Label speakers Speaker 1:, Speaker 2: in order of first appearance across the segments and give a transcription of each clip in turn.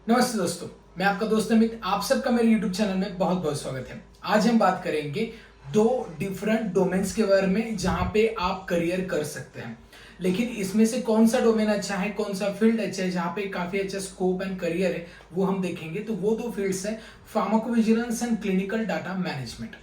Speaker 1: नमस्ते दोस्तों, मैं आपका दोस्त अमित। आप सबका मेरे YouTube चैनल में बहुत बहुत स्वागत है। आज हम बात करेंगे दो डिफरेंट डोमेन्स के बारे में जहां पे आप करियर कर सकते हैं। लेकिन इसमें से कौन सा डोमेन अच्छा है, कौन सा फील्ड अच्छा है जहां पे काफी अच्छा स्कोप एंड करियर है, वो हम देखेंगे। तो वो दो फील्ड्स हैं pharmacovigilance and clinical data management.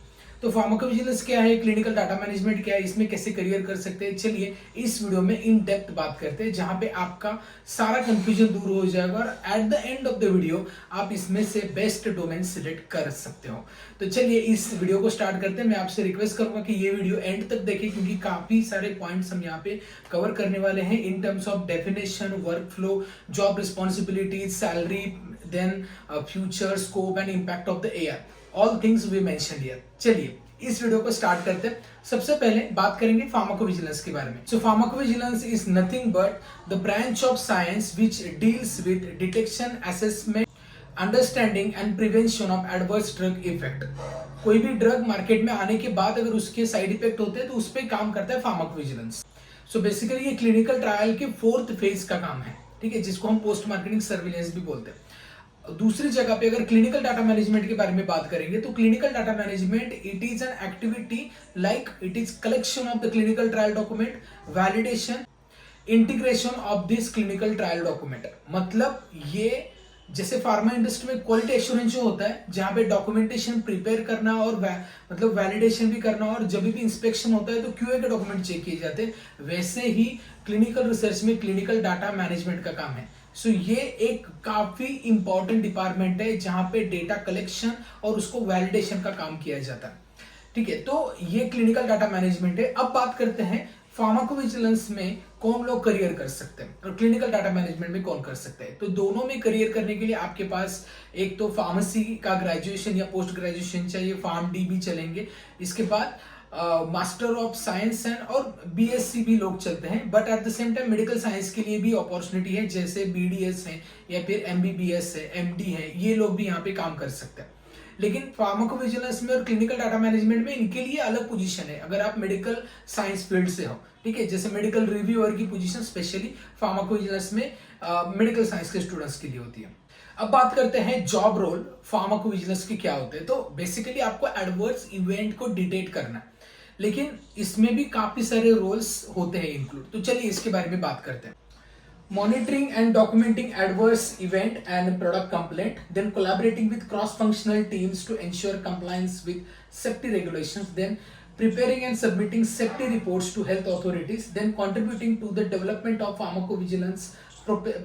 Speaker 1: तो फार्माकोविजिलेंस क्या है, क्लिनिकल डाटा मैनेजमेंट क्या है, इसमें कैसे करियर कर सकते हैं, चलिए इस वीडियो में इन डेप्थ बात करते हैं जहां पे आपका सारा कंफ्यूजन दूर हो जाएगा और at the end of the video आप इसमें से बेस्ट डोमेन सिलेक्ट कर सकते हो। तो चलिए इस वीडियो को स्टार्ट करते हैं। मैं आपसे रिक्वेस्ट करूंगा कि ये वीडियो एंड तक देखें क्योंकि काफी सारे पॉइंट्स हम यहाँ पे कवर करने वाले हैं in terms of definition, work flow, job responsibilities, salary, then future scope and impact of the AI, all things we mention here. चलिए इस वीडियो को स्टार्ट करते हैं। सबसे पहले बात करेंगे फार्माकोविजिलेंस के बारे में। So pharmacovigilance is nothing but the branch of science which deals with detection, assessment, understanding and prevention of adverse drug effect. कोई भी ड्रग मार्केट में आने के बाद अगर उसके साइड इफेक्ट होते हैं तो उस पर काम करता है फार्माकोविजिलेंस। सो बेसिकली ये क्लिनिकल ट्रायल के फोर्थ फेज का काम है, ठीक है, जिसको हम पोस्ट मार्केटिंग सर्विलेंस भी बोलते हैं। दूसरी जगह पे अगर क्लिनिकल डाटा मैनेजमेंट के बारे में बात करेंगे तो clinical data management it is an activity like it is collection of the clinical trial document, validation, integration of this clinical trial document. मतलब ये जैसे फार्मा इंडस्ट्री में क्वालिटी एश्योरेंस जो होता है जहां पे डॉक्यूमेंटेशन प्रिपेयर करना और मतलब वैलिडेशन भी करना और जब भी इंस्पेक्शन होता है तो क्यूए के डॉक्यूमेंट चेक किए जाते हैं, वैसे ही क्लिनिकल रिसर्च में क्लिनिकल डाटा मैनेजमेंट का काम है। सो ये एक काफी इंपॉर्टेंट डिपार्टमेंट है जहां पे डेटा कलेक्शन और उसको वैलिडेशन का काम किया जाता है, ठीक है। तो ये क्लिनिकल डाटा मैनेजमेंट है। अब बात करते हैं फार्माकोविजिलेंस में कौन लोग करियर कर सकते हैं और क्लिनिकल डाटा मैनेजमेंट में कौन कर सकते हैं। तो दोनों में करियर करने के लिए आपके पास एक तो फार्मेसी का ग्रेजुएशन या पोस्ट ग्रेजुएशन चाहिए, फार्म डी भी चलेंगे। इसके बाद मास्टर ऑफ साइंस एंड और बीएससी भी लोग चलते हैं, but at the same time medical science के लिए भी अपॉर्चुनिटी है, जैसे बीडीएस है या फिर एमबीबीएस है, एमडी है, ये लोग भी यहाँ पे काम कर सकते हैं। लेकिन फार्माकोविजिलेंस में और क्लिनिकल डाटा मैनेजमेंट में इनके लिए अलग पोजीशन है अगर आप मेडिकल साइंस फील्ड से हो, ठीक है। जैसे मेडिकल रिव्यूअर की पोजीशन स्पेशली फार्माकोविजिलेंस में मेडिकल साइंस के स्टूडेंट्स के लिए होती है। अब बात करते हैं जॉब रोल फार्माकोविजिलेंस के क्या होते हैं। तो बेसिकली आपको एडवर्स इवेंट को डिटेक्ट करना है, लेकिन इसमें भी काफी सारे रोल्स होते हैं इंक्लूड। तो चलिए इसके बारे में बात करते हैं। Monitoring and documenting adverse event and product complaint, then collaborating with cross-functional teams to ensure compliance with safety regulations, then preparing and submitting safety reports to health authorities, then contributing to the development of pharmacovigilance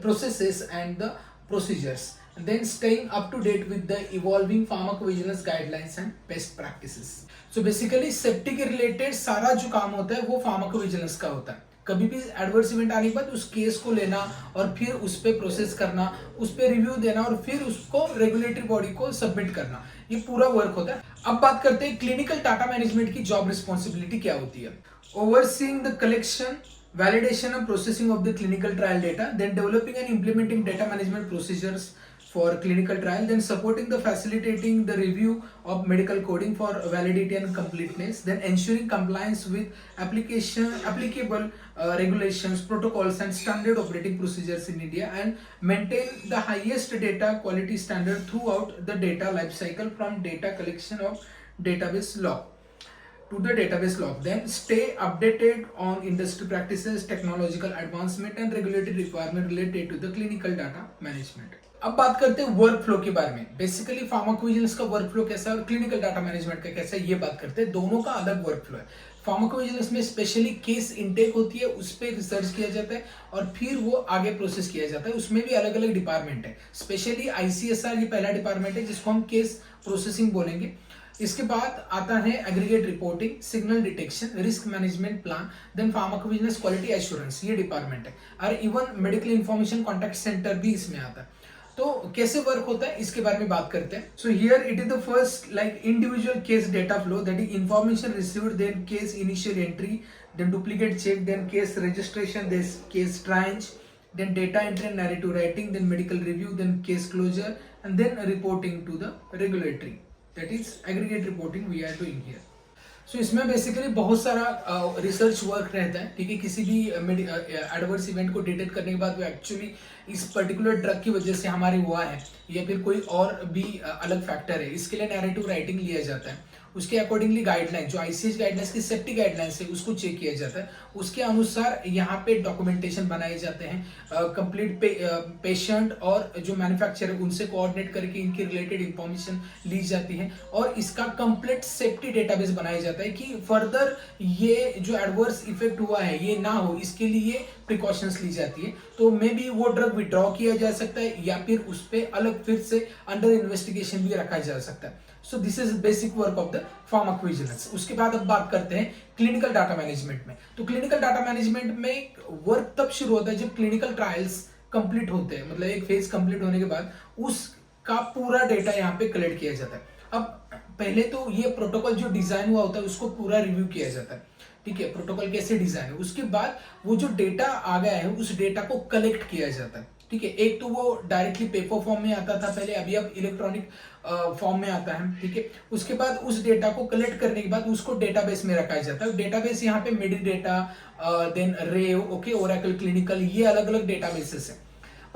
Speaker 1: processes and the procedures, and then staying up to date with the evolving pharmacovigilance guidelines and best practices. So basically safety के related सारा जो काम होता है वो pharmacovigilance का होता है। कभी भी एडवर्स इवेंट आने के बाद उस केस को लेना और फिर उस पर प्रोसेस करना, उस पर रिव्यू देना और फिर उसको रेगुलेटरी बॉडी को सबमिट करना, ये पूरा वर्क होता है। अब बात करते हैं क्लिनिकल डाटा मैनेजमेंट की जॉब रिस्पॉन्सिबिलिटी क्या होती है। Overseeing the collection, validation and processing of the clinical trial data, then developing and implementing data management procedures for clinical trial, then supporting the facilitating the review of medical coding for validity and completeness, then ensuring compliance with applicable regulations, protocols and standard operating procedures in India, and maintain the highest data quality standard throughout the data life cycle from data collection of database log to the database log, then stay updated on industry practices, technological advancement and regulatory requirement related to the clinical data management. अब बात करते हैं work flow के बारे में। Basically pharmacovigilance का work flow कैसा है और क्लिनिकल डाटा मैनेजमेंट का कैसा है ये बात करते हैं। दोनों का अलग वर्क फ्लो है। फार्माकोविजिलेंस में स्पेशली केस इनटेक होती है, उस पर रिसर्च किया जाता है और फिर वो आगे प्रोसेस किया जाता है। उसमें भी अलग अलग डिपार्टमेंट है, स्पेशली आईसीएसआर ये पहला डिपार्टमेंट है जिसको हम केस प्रोसेसिंग बोलेंगे। इसके बाद आता है aggregate reporting, signal detection, risk management plan, then pharmacovigilance quality assurance, ये डिपार्टमेंट है। और even medical information contact centre भी इसमें आता है। तो कैसे वर्क होता है इसके बारे में बात करते हैं। So here it is the first like individual case data flow, that is information received, then case initial entry, then duplicate check, then case registration, then case triage, then data entry and narrative writing, then medical review, then case closure, and then reporting to the regulatory. That is aggregate reporting we are doing here. सो इसमें basically बहुत सारा research work रहता है, ठीक है। किसी भी adverse event को डिटेक्ट करने के बाद वो एक्चुअली इस पर्टिकुलर ड्रग की वजह से हमारे हुआ है या फिर कोई और भी अलग फैक्टर है, इसके लिए नैरेटिव राइटिंग लिया जाता है। उसके अकॉर्डिंगली गाइडलाइन, जो आईसीएच गाइडलाइंस की सेफ्टी गाइडलाइंस है, उसको चेक किया जाता है। उसके अनुसार यहाँ पे डॉक्यूमेंटेशन बनाए जाते हैं। कंप्लीट पेशेंट और जो मैन्युफैक्चरर है उनसे कोऑर्डिनेट करके इनकी रिलेटेड इंफॉर्मेशन ली जाती है और इसका कंप्लीट सेफ्टी डेटाबेस बनाया जाता है कि फर्दर ये जो एडवर्स इफेक्ट हुआ है ये ना हो, इसके लिए प्रिकॉशंस ली जाती है। तो मे बी वो ड्रग विड्रॉ किया जा सकता है या फिर उस पर अलग फिर से अंडर इन्वेस्टिगेशन भी रखा जा सकता है। So this is basic work of the pharmacovigilance. उसके बाद अब बात करते हैं क्लिनिकल डाटा मैनेजमेंट में। तो क्लिनिकल डाटा मैनेजमेंट में वर्क तब शुरू होता है जब क्लिनिकल ट्रायल्स कंप्लीट होते हैं, मतलब एक फेज कंप्लीट होने के बाद उसका पूरा डेटा यहाँ पे कलेक्ट किया जाता है। अब पहले तो ये प्रोटोकॉल जो डिजाइन हुआ होता है उसको पूरा रिव्यू किया जाता है, ठीक है, प्रोटोकॉल कैसे डिजाइन है। उसके बाद वो जो डेटा आ गया है उस डेटा को कलेक्ट किया जाता है, ठीक है। एक तो वो डायरेक्टली पेपर फॉर्म में आता था पहले, अभी अब इलेक्ट्रॉनिक फॉर्म में आता है, ठीक है। उसके बाद उस डेटा को कलेक्ट करने के बाद उसको डेटाबेस में रखा जाता है। डेटाबेस यहाँ पे मेडिडेटा, देन रेव, ओके, ओरेकल क्लिनिकल, ये अलग अलग डेटाबेसेस है।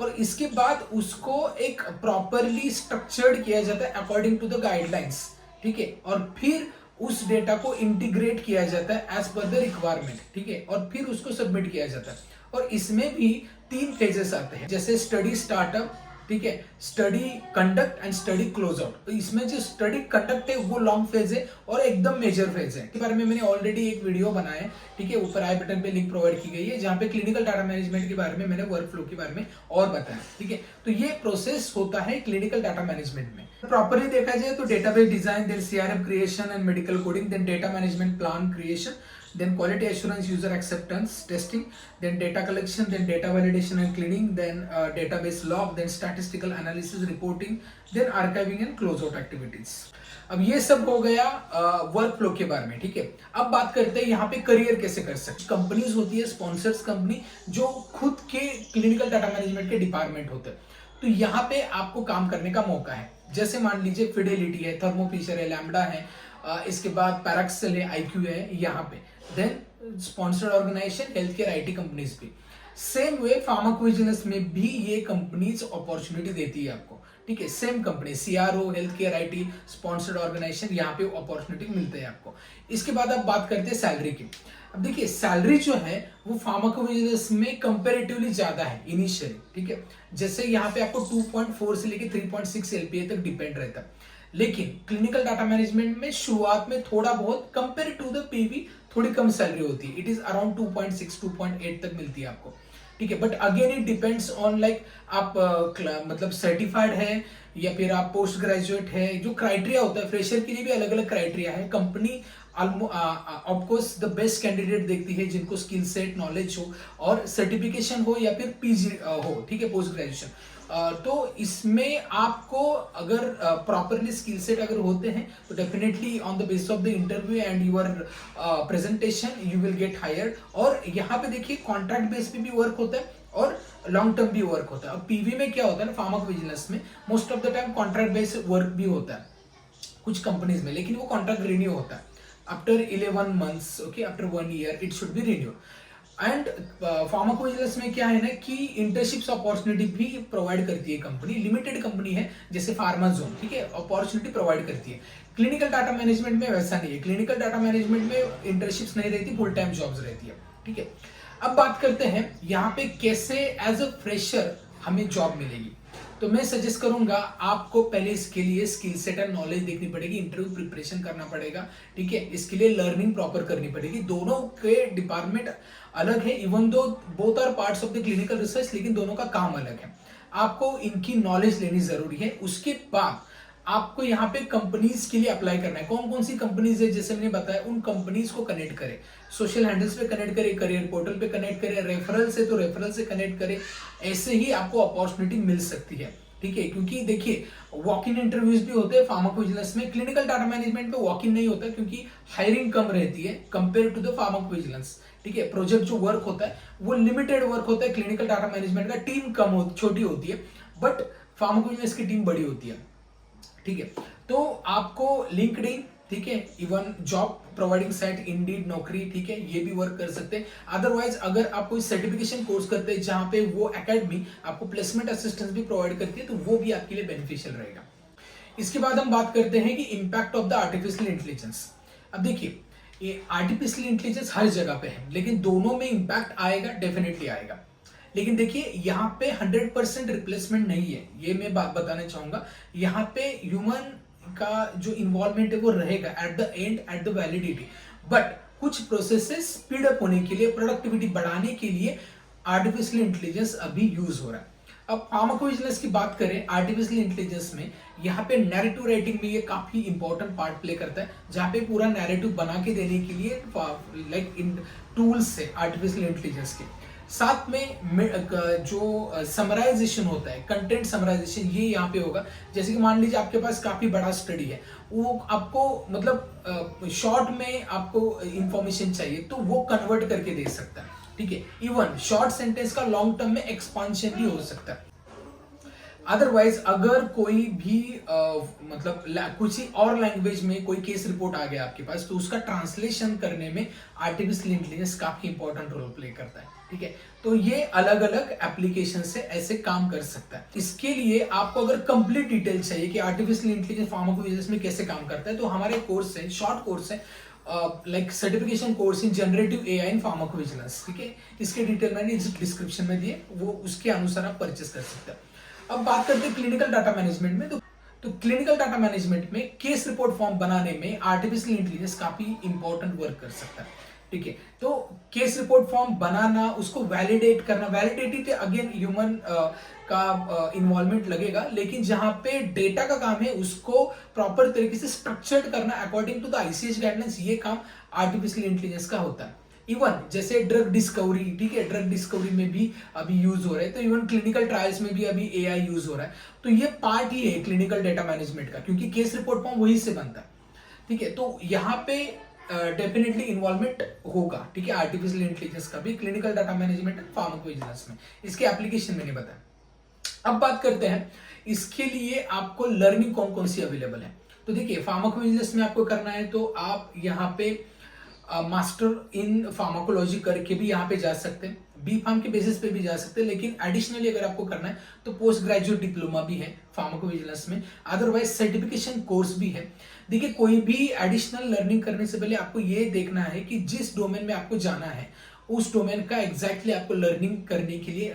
Speaker 1: और इसके बाद उसको एक प्रॉपरली स्ट्रक्चर्ड किया जाता है अकॉर्डिंग टू द गाइडलाइंस, ठीक है। और फिर उस डेटा को इंटीग्रेट किया जाता है एज पर द रिक्वायरमेंट, ठीक है, और फिर उसको सबमिट किया जाता है। और इसमें भी 3 फेजेस आते हैं, जैसे स्टडी स्टार्टअप, ठीक है, study conduct and study close out. तो इसमें जो स्टडी कंडक्ट है वो लॉन्ग फेज है और एकदम मेजर फेज है। इसके बारे में मैंने ऑलरेडी एक वीडियो बनाया है, ठीक है, ऊपर आई बटन पे लिंक प्रोवाइड की गई है जहां पे क्लिनिकल डाटा मैनेजमेंट के बारे में मैंने वर्क फ्लो के बारे में और बताया, ठीक है। तो ये प्रोसेस होता है क्लिनिकल डाटा मैनेजमेंट में। प्रॉपरली देखा जाए तो database design, then CRM creation and medical coding, then data management plan creation, then quality assurance, user acceptance testing, then data collection, then data validation and cleaning, then database log, then statistical analysis reporting, then archiving and close out activities। अब ये सब हो गया work flow के बारे में, ठीक है। अब बात करते हैं यहाँ पे करियर कैसे कर सकते। कंपनीज होती है स्पॉन्सर्स कंपनी जो खुद के क्लिनिकल डाटा मैनेजमेंट के डिपार्टमेंट होते हैं, तो यहाँ पे आपको काम करने का मौका है। जैसे मान लीजिए फिडेलिटी है, थर्मो फिशर है, लैम्बडा है, इसके बाद पैराक्सेल है, आईक्यू है यहाँ पे, then sponsored organisation, health care, IT companies भी। सेम वे फार्माकोविजिलेंस में भी ये कंपनीज अपॉर्चुनिटी देती है आपको, ठीक है। Same company, CRO, health care, IT, sponsored organisation, यहाँ पे अपॉर्चुनिटी मिलते हैं आपको। इसके बाद अब बात करते हैं सैलरी की। अब देखिए सैलरी जो है वो फार्माकोविजिलेंस में कंपैरेटिवली ज्यादा है इनिशियली, ठीक है। जैसे यहाँ पे आपको 2.4 से लेके 3.6 LPA तक डिपेंड रहता है, लेकिन क्लिनिकल डाटा मैनेजमेंट में शुरुआत में थोड़ा बहुत कंपेयर टू द पीवी थोड़ी कम सैलरी होती है। इट इज अराउंड 2.6 2.8 तक मिलती है आपको, ठीक है। But again it depends on like आप मतलब सर्टिफाइड है या फिर आप पोस्ट ग्रेजुएट है। जो क्राइटेरिया होता है फ्रेशर के लिए भी अलग अलग क्राइटेरिया है। Company of course the best candidate देखती है जिनको स्किल सेट, नॉलेज हो और सर्टिफिकेशन हो या फिर पीजी हो, ठीक है, पोस्ट ग्रेजुएशन। तो इसमें आपको अगर प्रॉपरली स्किल सेट अगर होते हैं तो definitely on the basis of the interview and your presentation you will get hired. और यहाँ पे देखिए कॉन्ट्रैक्ट बेस पे भी वर्क होता है और लॉन्ग टर्म भी वर्क होता है। अब पीवी में क्या होता है ना, फार्माकोविजिलेंस में most of the time contract base work भी होता है कुछ कंपनीज में, लेकिन वो कॉन्ट्रैक्ट रिन्यू होता है after 11 months, okay, after 1 year it should be renew. And pharmacovigilance में क्या है ना कि इंटर्नशिप्स अपॉर्चुनिटी भी प्रोवाइड करती है कंपनी, लिमिटेड कंपनी है जैसे फार्माजोन, ठीक है, अपॉर्चुनिटी प्रोवाइड करती है। क्लिनिकल डाटा मैनेजमेंट में वैसा नहीं है। क्लिनिकल डाटा मैनेजमेंट में इंटर्नशिप्स नहीं रहती, फुल टाइम जॉब्स रहती है, ठीक है। अब बात करते हैं यहाँ पे कैसे एज अ फ्रेशर हमें जॉब मिलेगी। तो मैं सजेस्ट करूंगा आपको पहले इसके लिए स्किल सेट एंड नॉलेज देखनी पड़ेगी, इंटरव्यू प्रिपरेशन करना पड़ेगा, ठीक है। इसके लिए लर्निंग प्रॉपर करनी पड़ेगी। दोनों के डिपार्टमेंट अलग है, even though both are parts of the clinical research, लेकिन दोनों का काम अलग है। आपको इनकी नॉलेज लेनी जरूरी है। उसके बाद आपको यहाँ पे कंपनीज के लिए अप्लाई करना है। कौन कौन सी कंपनीज है जैसे मैंने बताया, उन कंपनीज को कनेक्ट करें, सोशल हैंडल्स पे कनेक्ट करें, करियर पोर्टल पे कनेक्ट करें, रेफरल से तो रेफरल से कनेक्ट करें। ऐसे ही आपको अपॉर्चुनिटी मिल सकती है, ठीक है। क्योंकि देखिए वॉक इन इंटरव्यूज भी होते हैं फार्माकोविजिलेंस में। क्लिनिकल डाटा मैनेजमेंट में वॉक इन नहीं होता क्योंकि हायरिंग कम रहती है कंपेयर टू द फार्माकोविजिलेंस, ठीक है। प्रोजेक्ट जो वर्क होता है वो लिमिटेड वर्क होता है। क्लिनिकल डाटा मैनेजमेंट का टीम छोटी होती है, बट फार्माकोविजिलेंस की टीम बड़ी होती है, ठीक है। तो आपको लिंक्डइन, ठीक है, even job providing site Indeed, नौकरी, ठीक है, ये भी वर्क कर सकते हैं। अदरवाइज अगर आप कोई सर्टिफिकेशन कोर्स करते हैं जहां पे वो एकेडमी आपको प्लेसमेंट असिस्टेंस भी प्रोवाइड करती है, तो वो भी आपके लिए बेनिफिशियल रहेगा। इसके बाद हम बात करते हैं कि impact of the artificial intelligence. अब देखिए, ये आर्टिफिशियल इंटेलिजेंस हर जगह पे है, लेकिन दोनों में इम्पैक्ट आएगा, डेफिनेटली आएगा। लेकिन देखिए, यहाँ पे 100% रिप्लेसमेंट नहीं है, ये मैं बात बताना चाहूंगा। यहाँ पे ह्यूमन का जो इन्वॉल्वमेंट है वो रहेगा at the end, at the validity. But कुछ प्रोसेसेस स्पीड अप होने के लिए, प्रोडक्टिविटी बढ़ाने के लिए आर्टिफिशियल इंटेलिजेंस अभी यूज हो रहा है। अब फार्माकोविजिलेंस की बात करें आर्टिफिशियल इंटेलिजेंस में, यहाँ पे नैरेटिव राइटिंग में ये काफी इंपॉर्टेंट पार्ट प्ले करता है, जहाँ पे पूरा नैरेटिव बना के देने के लिए लाइक इन टूल्स है आर्टिफिशियल इंटेलिजेंस के। साथ में जो समराइजेशन होता है, कंटेंट समराइजेशन, ये यहाँ पे होगा। जैसे कि मान लीजिए आपके पास काफी बड़ा स्टडी है, वो आपको मतलब शॉर्ट में आपको इंफॉर्मेशन चाहिए, तो वो कन्वर्ट करके दे सकता है, ठीक है। इवन शॉर्ट सेंटेंस का लॉन्ग टर्म में एक्सपांशन भी हो सकता है। अदरवाइज अगर कोई भी मतलब कुछ ही और लैंग्वेज में कोई केस रिपोर्ट आ गया आपके पास, तो उसका ट्रांसलेशन करने में आर्टिफिशियल इंटेलिजेंस काफी इंपॉर्टेंट रोल प्ले करता है, ठीक है। तो ये अलग अलग एप्लीकेशन से ऐसे काम कर सकता है। इसके लिए आपको अगर कंप्लीट डिटेल चाहिए कि आर्टिफिशियल इंटेलिजेंस फार्माकोविजिलेंस में कैसे काम करता है, तो हमारे कोर्स है, शॉर्ट कोर्स है, like certification course in generative AI in pharmacovigilance, ठीक है। इसके डिटेल मैंने डिस्क्रिप्शन में दिए, वो उसके अनुसार आप परचेस कर सकते हैं। अब बात करते हैं क्लिनिकल डाटा मैनेजमेंट में। तो क्लिनिकल डाटा मैनेजमेंट में केस रिपोर्ट फॉर्म बनाने में आर्टिफिशियल इंटेलिजेंस काफी इंपॉर्टेंट वर्क कर सकता है, ठीक है। तो केस रिपोर्ट फॉर्म बनाना, उसको वैलिडेट करना, वैलिडेटी तो अगेन ह्यूमन का इन्वॉल्वमेंट लगेगा, लेकिन जहां पे डेटा का काम है उसको प्रॉपर तरीके से स्ट्रक्चर्ड करना according to the ICH guidelines, ये काम आर्टिफिशियल इंटेलिजेंस का होता है। इवन जैसे ड्रग डिस्कवरी, ठीक है, ड्रग डिस्कवरी में भी अभी यूज हो रहा है, तो इवन क्लिनिकल ट्रायल्स में भी अभी एआई यूज हो रहा है। तो ये पार्ट ही है क्लिनिकल डेटा मैनेजमेंट का, क्योंकि केस रिपोर्ट फॉर्म वही से बनता है, ठीक है। तो यहाँ पे डेफिनेटली इन्वॉल्वमेंट होगा, ठीक है, आर्टिफिशियल इंटेलिजेंस का भी clinical data management and pharmacovigilance में। इसके एप्लीकेशन मैंने बताया। अब बात करते हैं इसके लिए आपको लर्निंग कौन कौन सी अवेलेबल है। तो देखिए, फार्माकोविजिलेंस में आपको करना है तो आप यहाँ पे मास्टर इन फार्माकोलॉजी करके भी यहाँ पे जा सकते हैं, बी फार्म के बेसिस पे भी जा सकते हैं, लेकिन एडिशनली अगर आपको करना है तो पोस्ट ग्रेजुएट डिप्लोमा भी है फार्माकोविजिलेंस में, अदरवाइज सर्टिफिकेशन कोर्स भी है। देखिए, कोई भी एडिशनल लर्निंग करने से पहले आपको ये देखना है कि जिस डोमेन में आपको जाना है उस डोमेन का एग्जैक्टली आपको लर्निंग करने के लिए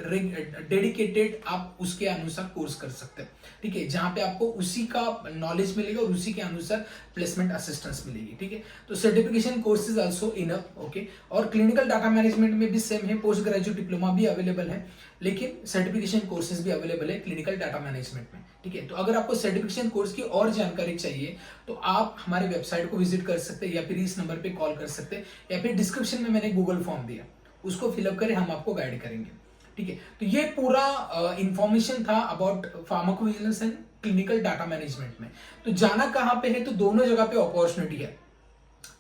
Speaker 1: डेडिकेटेड आप उसके अनुसार कोर्स कर सकते हैं, ठीक है, जहां पे आपको उसी का नॉलेज मिलेगा और उसी के अनुसार प्लेसमेंट असिस्टेंस मिलेगी, ठीक है। तो certification course is also enough, okay. और क्लिनिकल डाटा मैनेजमेंट में भी सेम है, पोस्ट ग्रेजुएट डिप्लोमा भी अवेलेबल है, लेकिन सर्टिफिकेशन कोर्सेज भी अवेलेबल है क्लिनिकल डाटा मैनेजमेंट में, ठीक है। तो अगर आपको सर्टिफिकेशन कोर्स की और जानकारी चाहिए तो आप हमारे वेबसाइट को विजिट कर सकते हैं, या फिर इस नंबर पे कॉल कर सकते हैं, या फिर डिस्क्रिप्शन में मैंने गूगल फॉर्म दिया, उसको फिलअप करें, हम आपको गाइड करेंगे, ठीक है। तो ये पूरा इंफॉर्मेशन था about pharmacovigilance and clinical data management में। तो जाना कहां पे है, तो दोनों जगह पे अपॉर्चुनिटी है।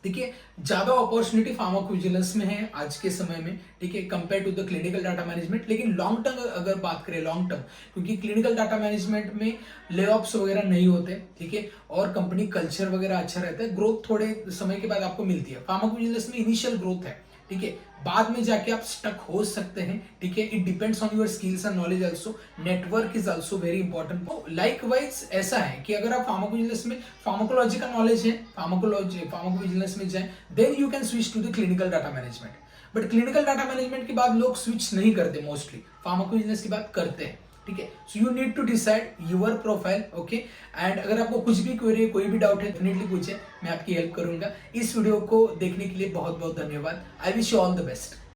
Speaker 1: देखिए, ज्यादा अपॉर्चुनिटी फार्माकोविजिलेंस में है आज के समय में, ठीक है, compare to the clinical data management. लेकिन लॉन्ग टर्म अगर बात करें, लॉन्ग टर्म, क्योंकि क्लिनिकल डाटा मैनेजमेंट में ले ऑफ्स वगैरह नहीं होते, ठीक है, और कंपनी कल्चर वगैरह अच्छा रहता है, ग्रोथ थोड़े समय के बाद आपको मिलती है। फार्माकोविजिलेंस में इनिशियल ग्रोथ है, ठीक है, बाद में जाके आप स्टक हो सकते हैं, ठीक है। It depends on your skills and knowledge also, network is also very important. तो लाइकवाइज ऐसा है कि अगर आप फार्माकोविजिलेंस में फार्माकोलॉजी का नॉलेज है, फार्माकोविजिलेंस में जाएं, then you can switch to the clinical data management. But clinical data management के बाद लोग स्विच नहीं करते, मोस्टली फार्माकोविजिलेंस की बात करते हैं, ठीक है। So you need to decide your profile, okay. And अगर आपको कुछ भी क्वेरी है, कोई भी डाउट है, डेफिनेटली पूछे, मैं आपकी हेल्प करूंगा। इस वीडियो को देखने के लिए बहुत बहुत धन्यवाद। I wish you all the best.